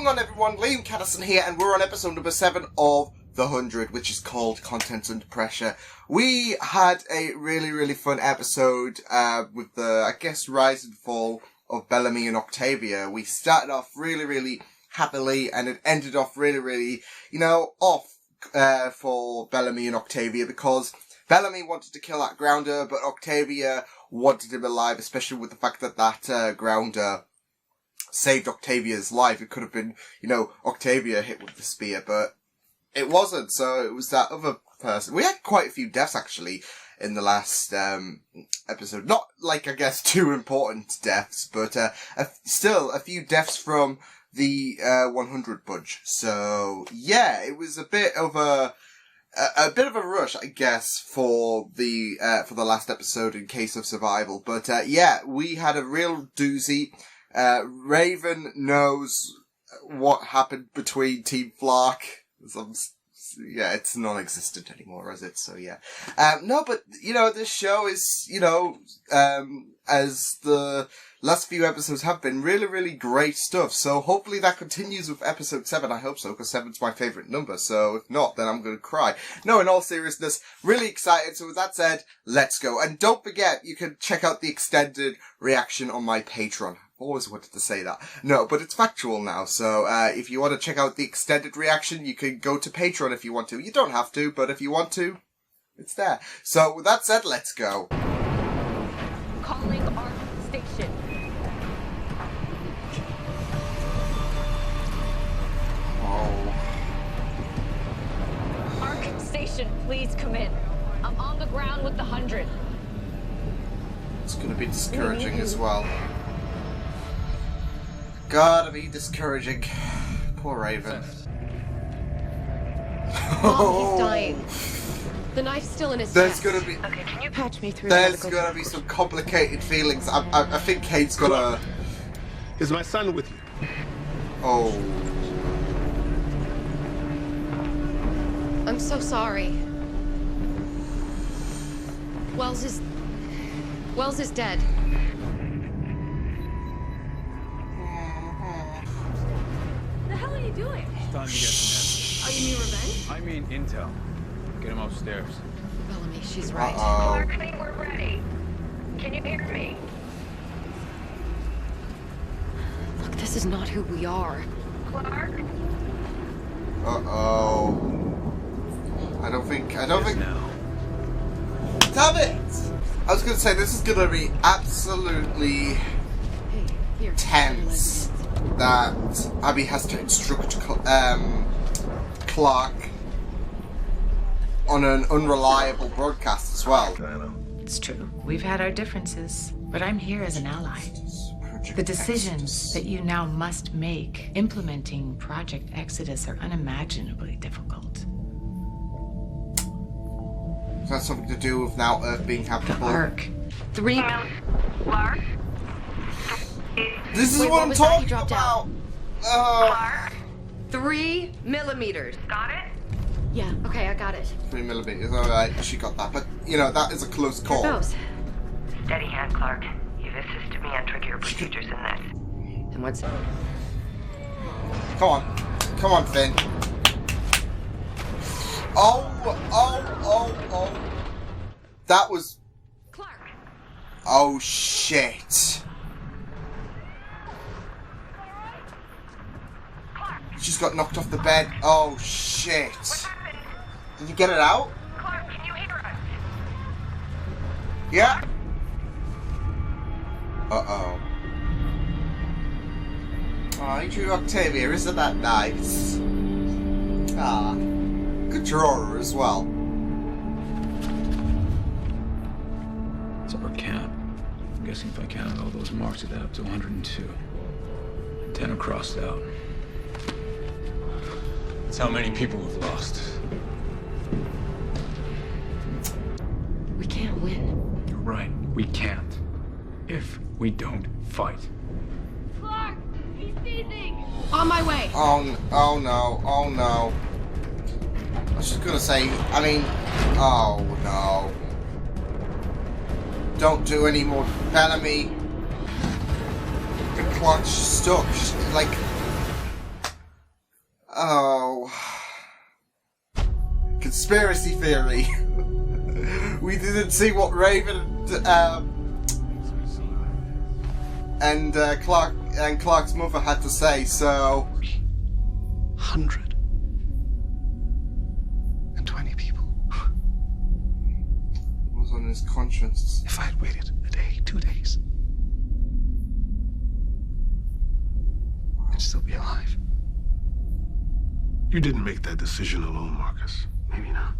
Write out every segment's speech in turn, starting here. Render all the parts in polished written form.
going on, everyone? Liam Catterson here, and we're on episode number 7 of The 100, which is called Content Under Pressure. We had a really fun episode with the, I guess, rise and fall of Bellamy and Octavia. We started off really happily, and it ended off really, off for Bellamy and Octavia, because Bellamy wanted to kill that grounder, but Octavia wanted him alive, especially with the fact that that grounder saved Octavia's life. It could have been, Octavia hit with the spear, but it wasn't, so it was that other person. We had quite a few deaths, actually, in the last episode. Not, I guess, too important deaths, but still a few deaths from the 100 budge. So, yeah, it was a bit of a rush, I guess, for the last episode in case of survival. But, yeah, we had a real doozy. Raven knows what happened between Team Flark. Yeah, it's non-existent anymore, is it? So, yeah. No, but, this show is, as the last few episodes have been, really great stuff. So, hopefully that continues with episode 7. I hope so, because 7's my favourite number. So, if not, then I'm going to cry. No, in all seriousness, really excited. So, with that said, let's go. And don't forget, you can check out the extended reaction on my Patreon. Always wanted to say that. No, but it's factual now, so if you want to check out the extended reaction, you can go to Patreon if you want to. You don't have to, but if you want to, it's there. So, with that said, let's go. Calling our station. Oh. Arc station, please come in. I'm on the ground with the 100. It's gonna be discouraging as well. Gotta be discouraging. Poor Raven. Oh, he's dying. The knife's still in his chest. Gonna be. Okay, can you patch me through? There's gonna be some complicated feelings. I think Kate's gonna. Is my son with you? Oh. I'm so sorry. Wells is dead. The hell are you doing? It's time to get some Oh, you mean revenge? I mean intel. Get him upstairs. Bellamy, she's right. Clark, honey, we're ready. Can you hear me? Look, this is not who we are. Clark? Uh-oh. I don't think... Now. Damn it! I was gonna say, this is gonna be absolutely Hey, here. tense that Abby has to instruct Clark on an unreliable broadcast as well. It's true. We've had our differences, but I'm here as an ally. The decisions that you now must make implementing Project Exodus are unimaginably difficult. Does that something to do with now Earth being The habitable? arc. 3 Clark? This is Wait, what what I'm was that? You talking dropped about! out. Clark? 3 millimeters. Got it? Yeah, okay, I got it. 3 millimeters, alright, she got that. But, that is a close call. Here goes. Steady hand, Clark. You've assisted me on trickier procedures in this. And what's... Come on, Finn. Oh. That was... Clark! Oh, shit. She's got knocked off the bed. Oh, shit. Did you get it out? Clark, can you hear us? Yeah. Uh-oh. Oh, you drew Octavia. Isn't that nice? Ah. Good drawer as well. It's our count. I'm guessing if I counted all those marks, it add up to 102. 10 are crossed out. That's how many people we've lost. We can't win. You're right. We can't. If we don't fight. Clark! He's seizing! On my way. Oh no. I was just gonna say, oh no. Don't do any more Bellamy. The clutch stuck. Oh. Conspiracy theory. We didn't see what Raven and Clark's mother had to say, so 120 people. What was on his conscience? If I had waited a day, 2 days, I'd still be alive. You didn't make that decision alone, Marcus. Maybe not.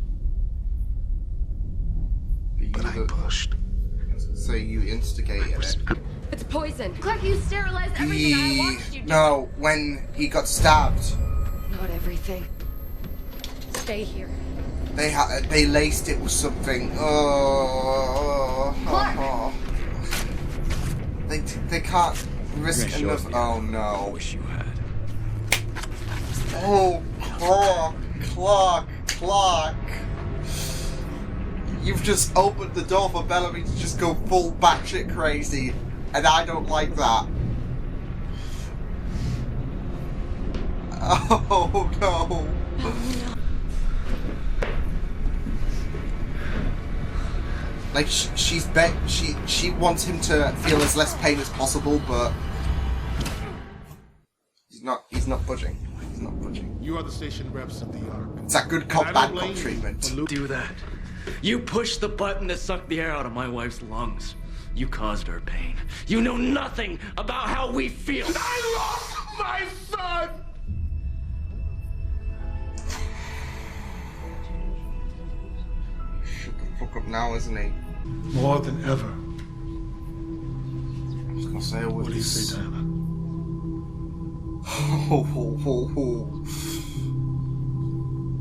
But I pushed. So you instigated it. It's poison. Clark, you sterilized everything I watched you do. No, when he got stabbed, Not everything. Stay here. they laced it with something. Clark! They can't risk another. Oh no. Wish you had. Oh, Clark. You've just opened the door for Bellamy to just go full batshit crazy, and I don't like that. Oh no. Like she wants him to feel as less pain as possible, but he's not budging. He's not budging. You are the station reps of the Ark. It's that good cop, bad cop treatment. Do that. You pushed the button that sucked the air out of my wife's lungs. You caused her pain. You know nothing about how we feel. I lost my son! Shut the fuck up now, isn't he? More than ever. I was gonna say What do you say, Diana?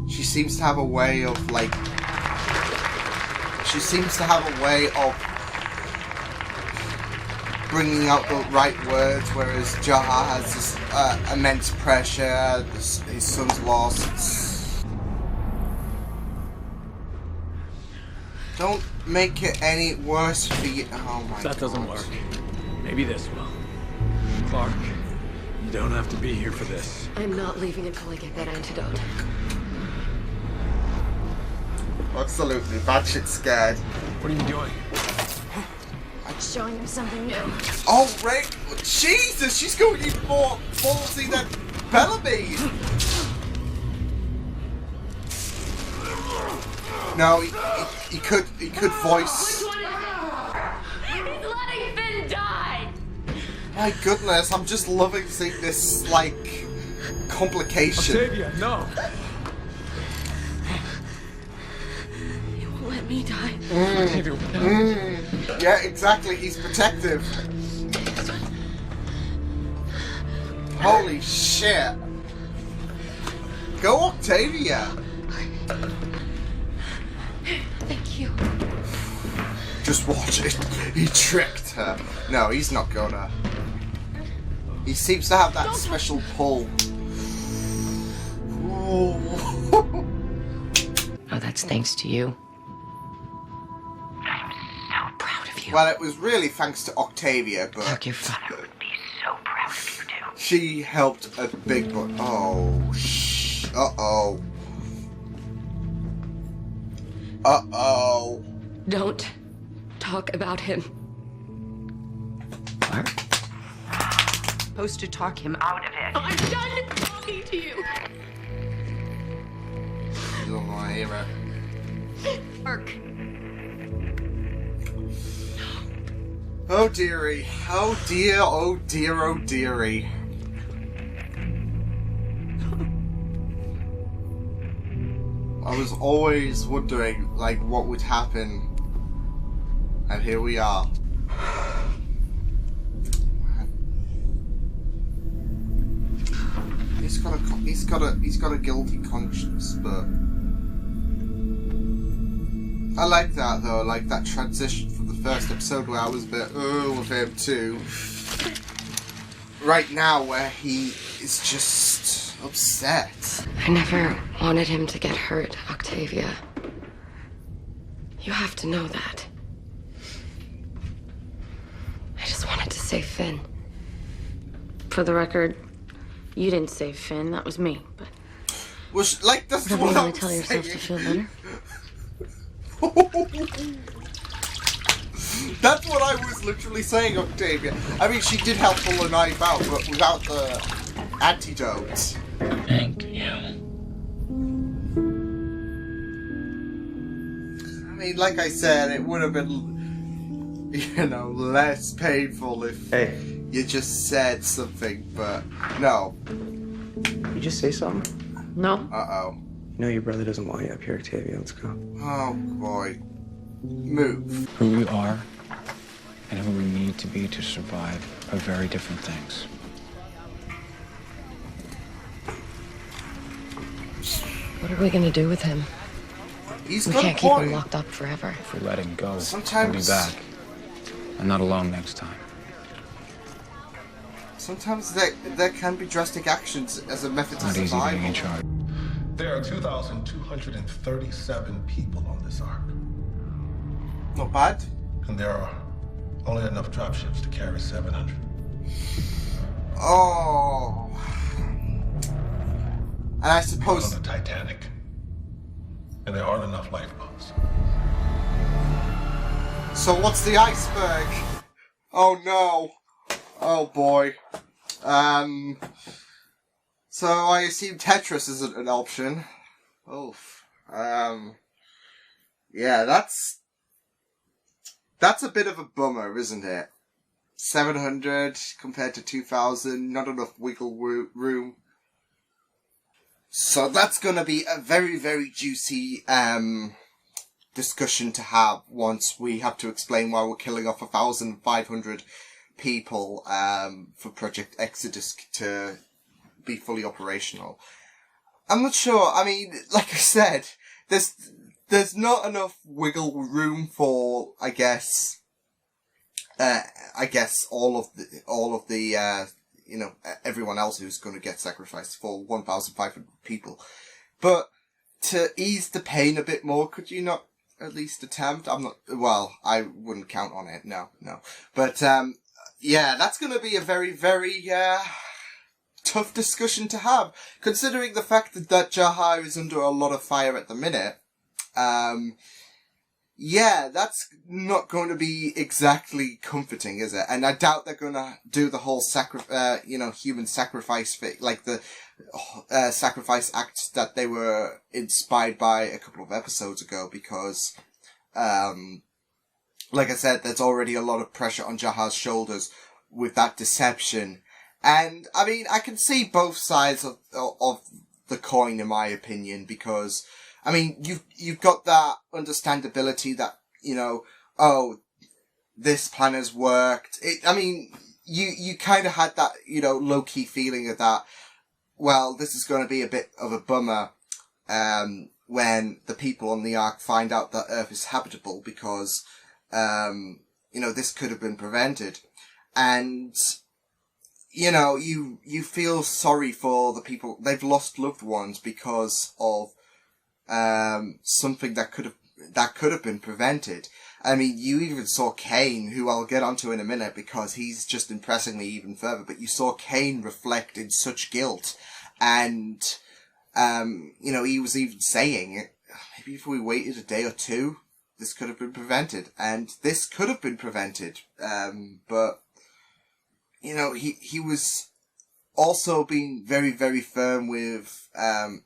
She seems to have a way of like. She seems to have a way of bringing out the right words, whereas Jaha has this immense pressure. His son's lost. Don't make it any worse for you. Oh my god. That doesn't work. Maybe this will. Clark, you don't have to be here for this. I'm not leaving until I get that antidote. Absolutely, bad shit scared. What are you doing? Showing him something new. Oh, Ray! Jesus, she's going even more ballsy than Bellamy! No, he could voice. He's letting Finn die! My goodness, I'm just loving seeing this, like, complication. Octavia, no! You won't let me die. Yeah, exactly, he's protective. Holy shit. Go Octavia! Thank you. Just watch it. He tricked her. No, he's not gonna. He seems to have that special pull. Oh, that's thanks to you. I'm so proud of you. Well, it was really thanks to Octavia, but Clark, you're fine. I would be so proud of you too. she helped a big but. Oh, uh-oh. Uh-oh. Don't talk about him. Clark? Supposed to talk him out of it. I'm done talking to you. You don't want to hear it. Clark. Oh dearie. Oh dear, oh dear, oh dearie. I was always wondering, like, what would happen. And here we are. He's got a guilty conscience, but I like that though, like that transition from the first episode where I was a bit with him too. Right now where he is just upset. I never wanted him to get hurt, Octavia. You have to know that. I just wanted to save Finn. For the record, you didn't save Finn, that was me, but Was like that's Whatever what you I'm want to tell yourself to feel better. That's what I was literally saying, Octavia. I mean, she did help pull the knife out, but without the antidote. Thank you. I mean, like I said, it would have been, less painful if you just said something, but no. You just say something? No? Uh-oh. You know your brother doesn't want you up here, Octavia. Let's go. Oh, boy. Move. Who we are and who we need to be to survive are very different things. What are we gonna do with him? He's We got can't a keep him point. locked up forever. If we let him go, Sometimes- he'll be back. And not alone next time. Sometimes there can be drastic actions as a method to Not easy being in survival. charge. There are 2,237 people on this ark, Not bad. and there are only enough dropships to carry 700. Oh. And I We're on suppose... the Titanic, and there aren't enough lifeboats. So what's the iceberg? Oh no. Oh boy. So I assume Tetris isn't an option. Oof. Yeah, that's a bit of a bummer, isn't it? 700 compared to 2,000, not enough wiggle room. So that's gonna be a very, very juicy, discussion to have once we have to explain why we're killing off 1,500 people, for Project Exodus to be fully operational. I'm not sure. I mean, like I said, there's not enough wiggle room for, I guess all of the everyone else who's going to get sacrificed for 1,500 people. But to ease the pain a bit more, could you not at least attempt? I wouldn't count on it. No. But, yeah, that's going to be a very, very, tough discussion to have, considering the fact that Jaha is under a lot of fire at the minute. Yeah, that's not going to be exactly comforting, is it? And I doubt they're going to do the whole human sacrifice thing, like the sacrifice act that they were inspired by a couple of episodes ago, because, like I said, there's already a lot of pressure on Jaha's shoulders with that deception. And, I mean, I can see both sides of the coin, in my opinion, because, I mean, you've got that understandability that, this plan has worked. You kind of had that, low-key feeling of that, well, this is going to be a bit of a bummer, when the people on the Ark find out that Earth is habitable, because, this could have been prevented. And, you feel sorry for the people. They've lost loved ones because of, something that could have been prevented. I mean, you even saw Kane, who I'll get onto in a minute because he's just impressing me even further, but you saw Kane reflect in such guilt. And, he was even saying, maybe if we waited a day or two, this could have been prevented. And this could have been prevented. But, he was also being very, very firm with,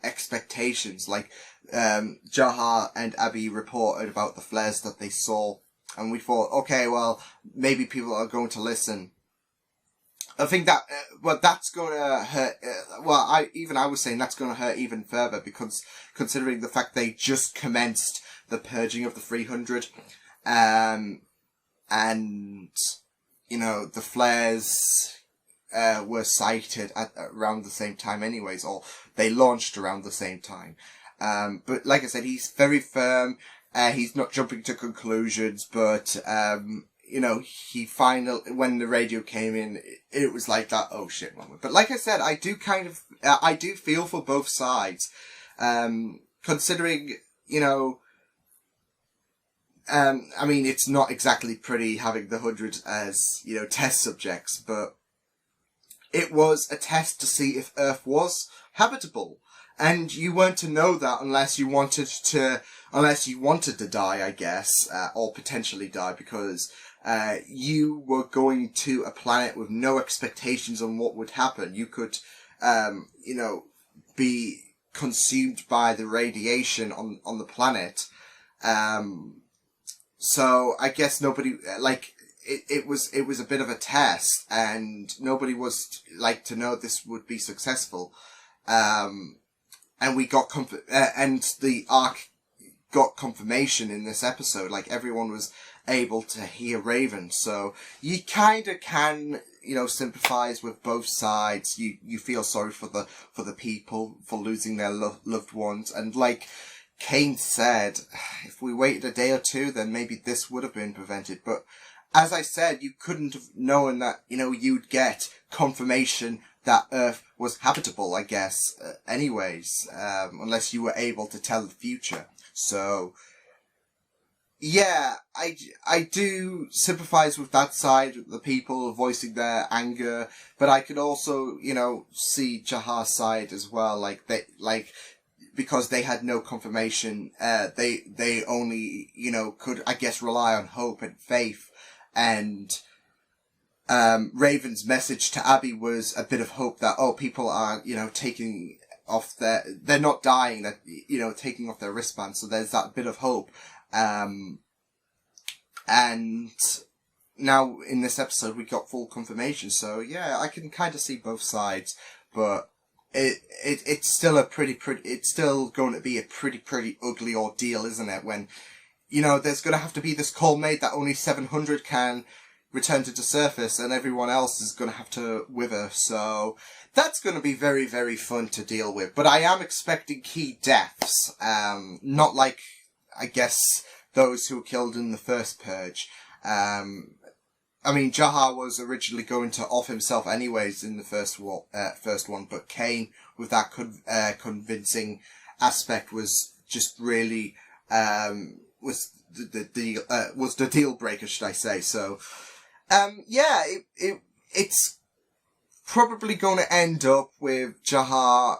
expectations. Like, Jaha and Abby reported about the flares that they saw. And we thought, okay, well, maybe people are going to listen. I think that, that's going to hurt, I was saying that's going to hurt even further, because considering the fact they just commenced the purging of the 300, and, the flares, were sighted at around the same time anyways, or they launched around the same time. But like I said, he's very firm, he's not jumping to conclusions, but, he finally, when the radio came in, it was like that, oh shit moment. But like I said, I do feel for both sides, considering, it's not exactly pretty having the 100 as, test subjects, but it was a test to see if Earth was habitable. And you weren't to know that unless you wanted to die, I guess, or potentially die, because you were going to a planet with no expectations on what would happen. You could, be consumed by the radiation on the planet. So I guess nobody, it was a bit of a test, and nobody was to know this would be successful. And we got and the Ark got confirmation in this episode. Everyone was able to hear Raven, so you kind of can, sympathize with both sides. You feel sorry for the people for losing their loved ones, and like Kane said, if we waited a day or two, then maybe this would have been prevented. But as I said, you couldn't have known that, you'd get confirmation that Earth was habitable, I guess, anyways, unless you were able to tell the future. So, yeah, I do sympathize with that side, the people voicing their anger, but I could also, see Jahar's side as well, because they had no confirmation, they only, could, I guess, rely on hope and faith, and Raven's message to Abby was a bit of hope that, people are, taking off they're not dying, that, taking off their wristbands, so there's that bit of hope. And now in this episode we got full confirmation, so yeah, I can kind of see both sides, but it's still it's still going to be a pretty ugly ordeal, isn't it, when, there's going to have to be this call made that only 700 can return to the surface, and everyone else is going to have to wither, so that's going to be very, very fun to deal with. But I am expecting key deaths, not like, I guess, those who were killed in the first purge. Jahar was originally going to off himself anyways in the first one, but Kane, with that convincing aspect, was just really, was the deal breaker, should I say. So, it's probably going to end up with Jahar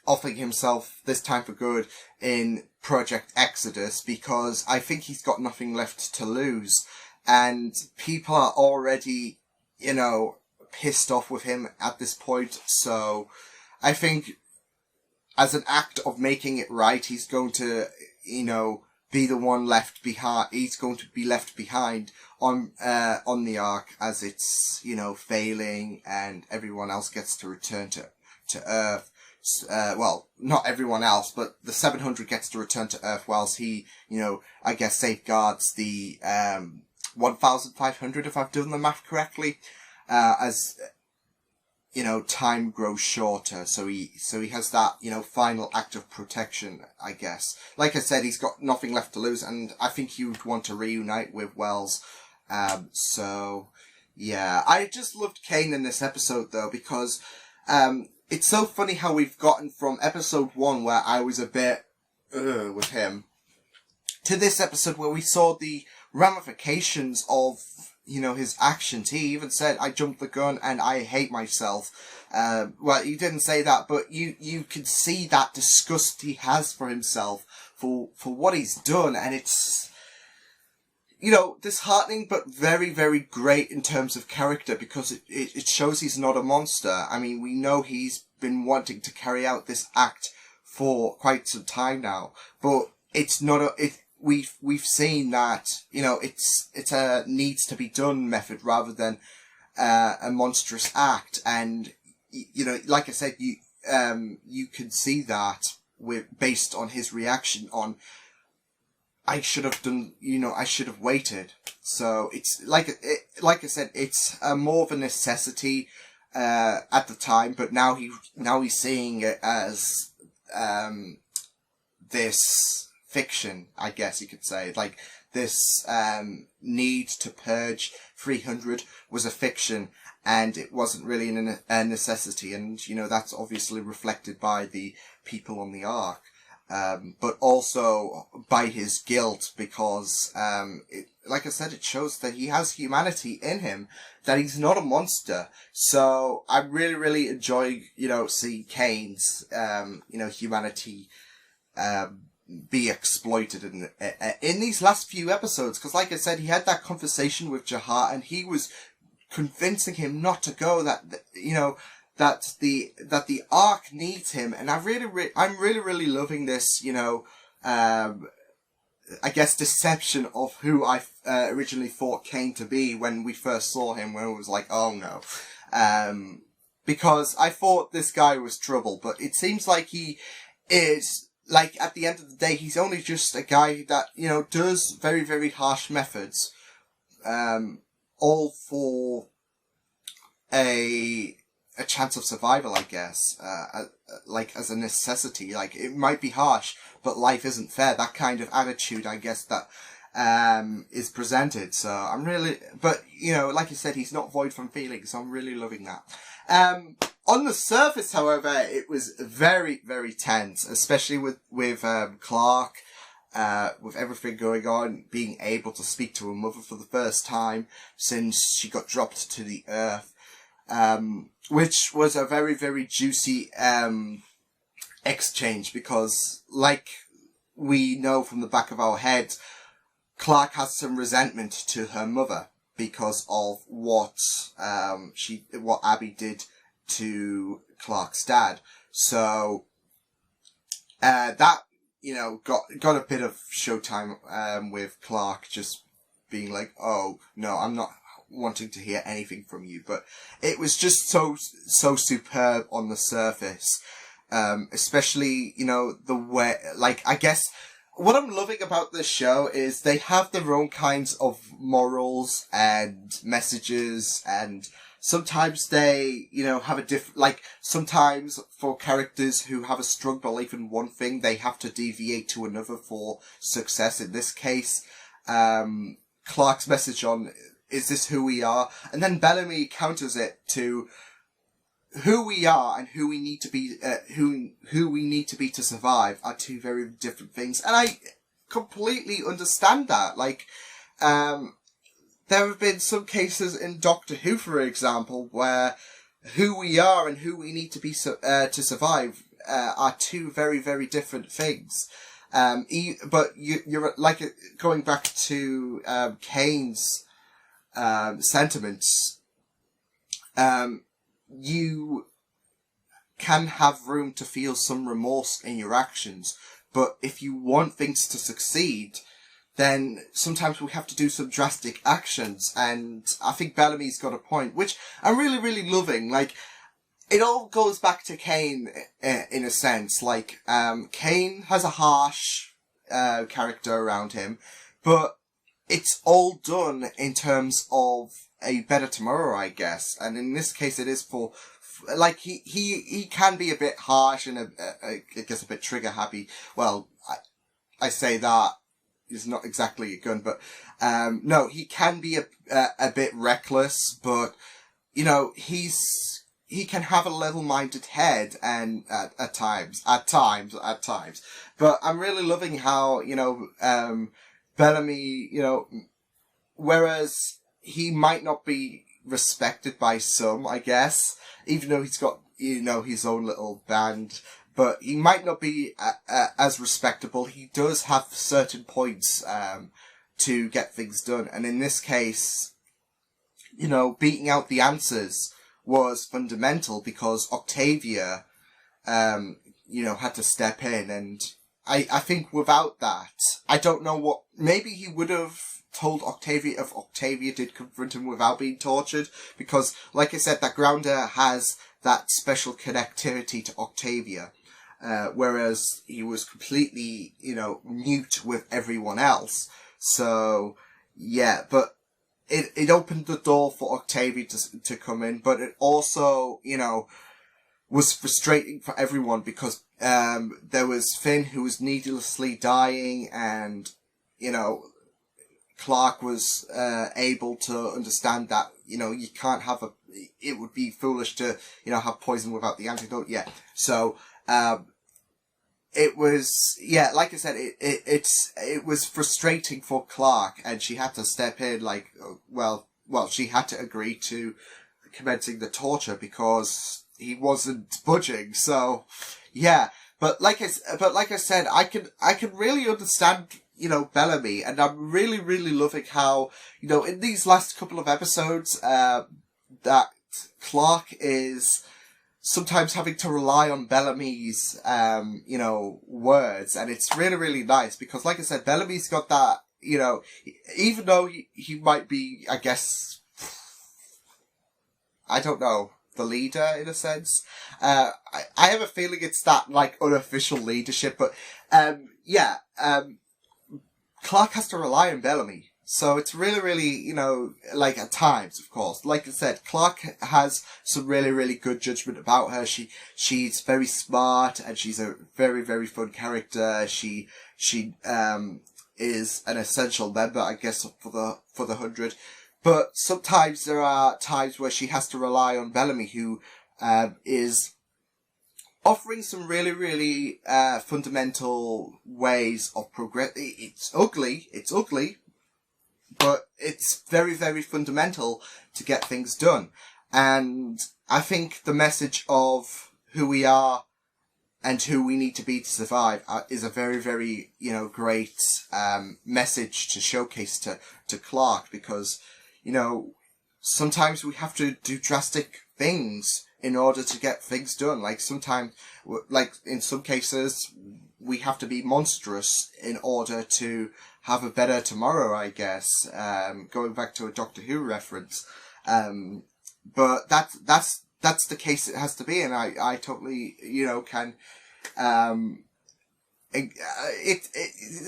offing himself, this time for good, in Project Exodus, because I think he's got nothing left to lose, and people are already, pissed off with him at this point, so I think as an act of making it right, he's going to, be the one left behind. He's going to be left behind on the Ark as it's, failing, and everyone else gets to return to Earth. Well, not everyone else, but the 700 gets to return to Earth, whilst he, I guess safeguards the 1,500, if I've done the math correctly, as time grows shorter, so he has that, final act of protection, I guess. Like I said, he's got nothing left to lose, and I think he would want to reunite with Wells. So, yeah. I just loved Kane in this episode, though, because, it's so funny how we've gotten from episode 1, where I was a bit, with him, to this episode where we saw the ramifications of, his actions. He even said, I jumped the gun and I hate myself. Well, he didn't say that, but you can see that disgust he has for himself, for what he's done, and it's, disheartening, but very, very great in terms of character, because it shows he's not a monster. We know he's been wanting to carry out this act for quite some time now, but it's not we've seen that, it's a needs to be done method rather than, a monstrous act. And, like I said, you can see that based on his reaction on, I should have done, I should have waited. So it's like I said, it's more of a necessity, at the time, but now he's seeing it as, this fiction, I guess you could say. Like, this need to purge 300 was a fiction, and it wasn't really a necessity, and that's obviously reflected by the people on the Ark. but also by his guilt, because, like I said, it shows that he has humanity in him, that he's not a monster. So I really, really enjoy, see Kane's, humanity, be exploited in these last few episodes. Because like I said, he had that conversation with Jahar, and he was convincing him not to go, that the Ark needs him. And I'm really loving this, I guess, deception of who I originally thought Kane to be when we first saw him, when it was like, oh no. Because I thought this guy was trouble, but it seems like he is, like, at the end of the day, he's only just a guy that, does very, very harsh methods, all for a chance of survival, I guess, like, as a necessity. Like, it might be harsh, but life isn't fair. That kind of attitude, I guess, that is presented. So I'm really, but like you said, he's not void from feelings, so I'm really loving that. On the surface, however, it was very, very tense, especially with Clark, with everything going on, being able to speak to her mother for the first time since she got dropped to the earth. Which was a very, very juicy, exchange, because, like we know from the back of our heads, Clark has some resentment to her mother because of what Abby did to Clark's dad. So, that, got a bit of showtime, with Clark just being like, oh, no, I'm not wanting to hear anything from you. But it was just so superb on the surface, especially the way, like, I guess what I'm loving about this show is they have their own kinds of morals and messages, and sometimes they have a like, sometimes for characters who have a strong belief in one thing, they have to deviate to another for success. In this case, Clark's message on, is this who we are? And then Bellamy counters it to who we are and who we need to be, who we need to be to survive are two very different things. And I completely understand that. Like, there have been some cases in Doctor Who, for example, where who we are and who we need to be to survive are two very, very different things. But you're like, going back to Kane's sentiments, you can have room to feel some remorse in your actions, but if you want things to succeed, then sometimes we have to do some drastic actions. And I think Bellamy's got a point, which I'm really, really loving. Like, it all goes back to Kane, in a sense. Like, Kane has a harsh character around him, but it's all done in terms of a better tomorrow, I guess. And in this case, it is for, like, he can be a bit harsh and I guess a bit trigger happy. Well, I say that is not exactly a gun, but, no, he can be a bit reckless, but, he can have a level-minded head, and at times. But I'm really loving how, Bellamy, whereas he might not be respected by some, I guess, even though he's got, his own little band, but he might not be as respectable. He does have certain points to get things done. And in this case, beating out the answers was fundamental, because Octavia, had to step in. And I think without that, I don't know what, maybe he would have told Octavia if Octavia did confront him without being tortured, because, like I said, that grounder has that special connectivity to Octavia, whereas he was completely, mute with everyone else. So, yeah, but it opened the door for Octavia to come in, but it also, was frustrating for everyone, because there was Finn, who was needlessly dying, and, Clark was able to understand that, you can't have it would be foolish to, have poison without the antidote. Yeah. So, it was, yeah, like I said, it was frustrating for Clark, and she had to step in, like, well, she had to agree to commencing the torture because he wasn't budging. So, yeah, but like I said, I can really understand, you know, Bellamy, and I'm really, really loving how, you know, in these last couple of episodes, that Clark is sometimes having to rely on Bellamy's, you know, words, and it's really, really nice, because like I said, Bellamy's got that, you know, even though he might be, I guess, I don't know, the leader in a sense, I have a feeling it's that, like, unofficial leadership, but, Clark has to rely on Bellamy. So it's really, really, you know, like at times, of course, like I said, Clark has some really, really good judgment about her. She's very smart, and she's a very, very fun character. She is an essential member, I guess, for the 100. But sometimes there are times where she has to rely on Bellamy, who, is offering some really, really, fundamental ways of progress. It's ugly, but it's very, very fundamental to get things done. And I think the message of who we are and who we need to be to survive is a very, very, you know, great message to showcase to Clark, because, you know, sometimes we have to do drastic things in order to get things done. Like sometimes, like in some cases, we have to be monstrous in order to have a better tomorrow, I guess. Going back to a Doctor Who reference. But that's the case it has to be, and I totally, you know, can,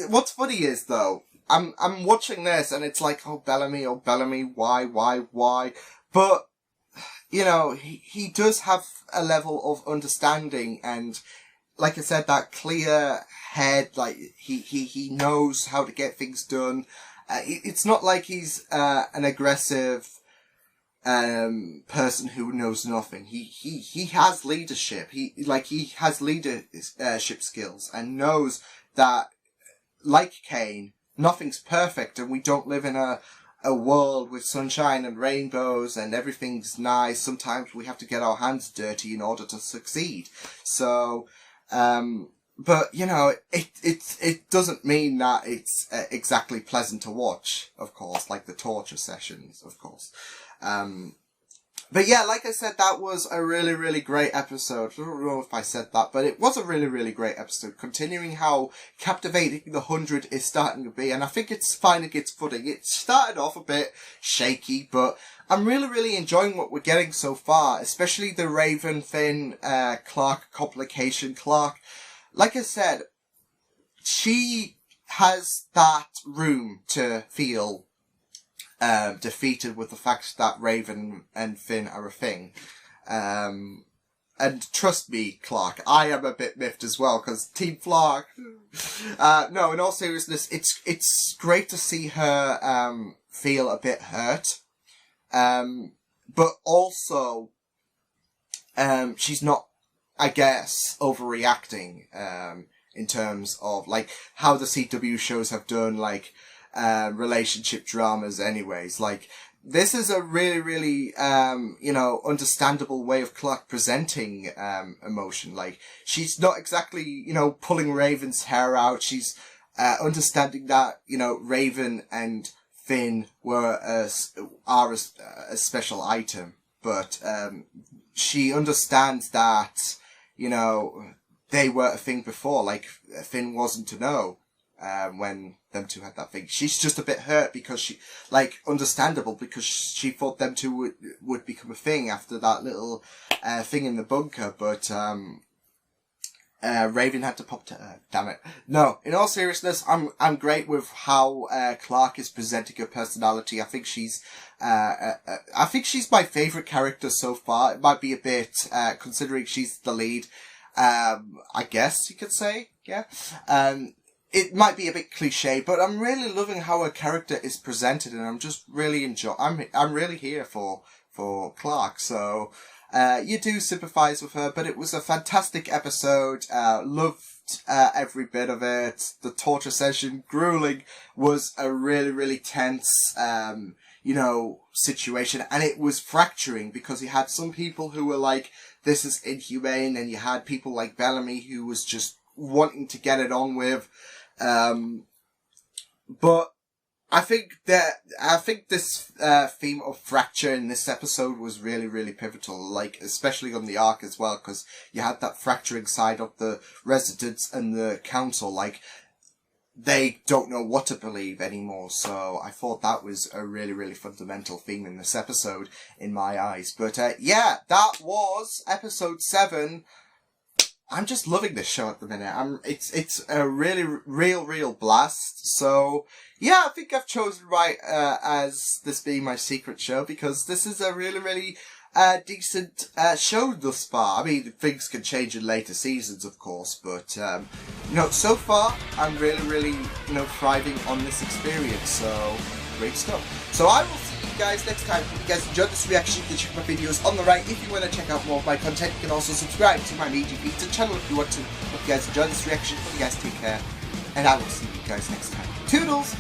what's funny is though, I'm watching this and it's like, oh Bellamy, why? But, you know, he does have a level of understanding, and like I said, that clear head, like, he knows how to get things done. It's not like he's, an aggressive, person who knows nothing. He has leadership. He has leadership skills, and knows that, like Kane, nothing's perfect, and we don't live in a world with sunshine and rainbows and everything's nice. Sometimes we have to get our hands dirty in order to succeed. So, but, you know, it doesn't mean that it's exactly pleasant to watch, of course, like the torture sessions, of course. But yeah, like I said, that was a really, really great episode. I don't know if I said that, but it was a really, really great episode, continuing how captivating the 100 is starting to be, and I think it's finding its footing. It started off a bit shaky, but I'm really, really enjoying what we're getting so far, especially the Raven, Finn, Clark, Complication, Clark. Like I said, she has that room to feel defeated with the fact that Raven and Finn are a thing. And trust me, Clark, I am a bit miffed as well, because Team Clark. No, in all seriousness, it's great to see her feel a bit hurt. But also, she's not, I guess, overreacting, in terms of, like, how the CW shows have done, like, relationship dramas anyways. Like, this is a really, really, you know, understandable way of Clark presenting, emotion. Like, she's not exactly, you know, pulling Raven's hair out. She's, understanding that, you know, Raven and Finn are a special item. But, she understands that, you know, they were a thing before. Like, Finn wasn't to know, when them two had that thing. She's just a bit hurt because she, like, understandable, because she thought them two would become a thing after that little, thing in the bunker, but, Raven had to pop to Earth. Damn it. No, in all seriousness, I'm great with how, Clark is presenting her personality. I think she's my favourite character so far. It might be a bit, considering she's the lead, I guess you could say, yeah. It might be a bit cliche, but I'm really loving how her character is presented, and I'm just really I'm really here for Clark, so, you do sympathise with her, but it was a fantastic episode. Loved every bit of it. The torture session, grueling, was a really, really tense, you know, situation. And it was fracturing because you had some people who were like, this is inhumane, and you had people like Bellamy who was just wanting to get it on with. But I think this theme of fracture in this episode was really, really pivotal, like, especially on the arc as well, because you had that fracturing side of the residents and the council, like, they don't know what to believe anymore, so I thought that was a really, really fundamental theme in this episode, in my eyes. But, yeah, that was episode 7. I'm just loving this show at the minute. It's a really, real blast. So, yeah, I think I've chosen right, as this being my secret show, because this is a really, really, decent, show thus far. I mean, things can change in later seasons, of course, but, you know, so far, I'm really, really, you know, thriving on this experience, so, great stuff. So I will see you guys next time. If you guys enjoyed this reaction, you can check my videos on the right. If you want to check out more of my content, you can also subscribe to my Media Pizza channel if you want to. Hope you guys enjoyed this reaction. Hope you guys take care, and I will see you guys next time. Toodles!